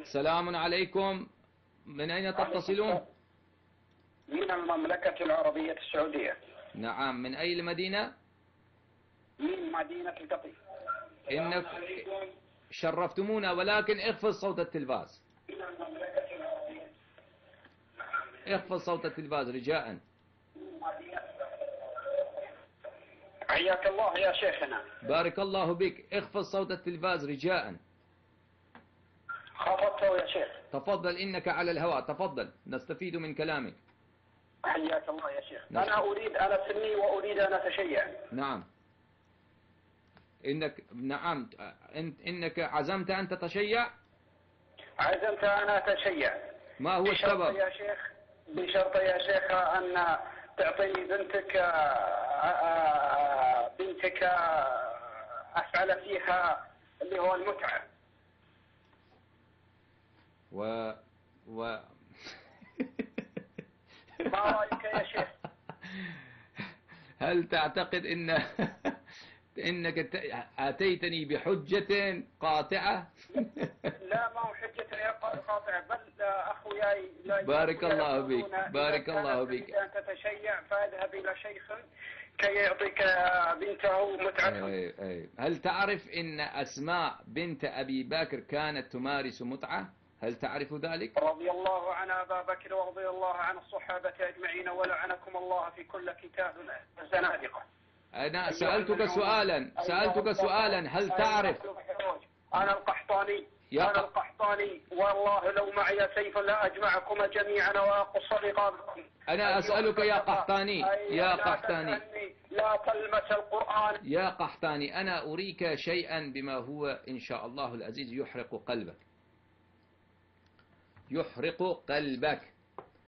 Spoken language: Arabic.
سلام عليكم. من أين تتصلون؟ من المملكة العربية السعودية. نعم، من أي المدينة؟ من مدينة القطيف. إنك شرفتمونا، ولكن اخفض صوت التلفاز. اخفض صوت التلفاز رجاء. حياك الله يا شيخنا. بارك الله بك، اخفض صوت التلفاز رجاء. خفضته يا شيخ. تفضل، إنك على الهواء، تفضل نستفيد من كلامك. حياك الله يا شيخ. أنا سني وأريد أن أتشيع. نعم. نعم، إنك عزمت أن تتشيع؟ عزمت أن أتشيع. ما هو السبب؟ بشرط يا شيخ أن تعطيني بنتك أفعل فيها اللي هو المتعة. ما رأيك يا شيخ؟ هل تعتقد إنك أتيتني بحجة قاطعة؟ لا، ما هو حجة قاطعة، بل أخوياي بارك الله بك، بارك الله بك. أن تتشيع فاذهب إلى شيخ كي يعطيك بنته متعة. هل تعرف إن أسماء بنت أبي بكر كانت تمارس متعة؟ هل تعرف ذلك؟ رضي الله عن أبا بكر ورضي الله عن الصحابة أجمعين ولعنكم الله في كل كتاب الزنادقة. أنا سألتك سؤالا هل تعرف؟ أنا القحطاني والله لو معي سيف لا أجمعكم جميعا وأقص رقابكم. أنا أسألك يا قحطاني، لا تلمس القرآن يا قحطاني. أنا أريك شيئا بما هو إن شاء الله العزيز يحرق قلبك.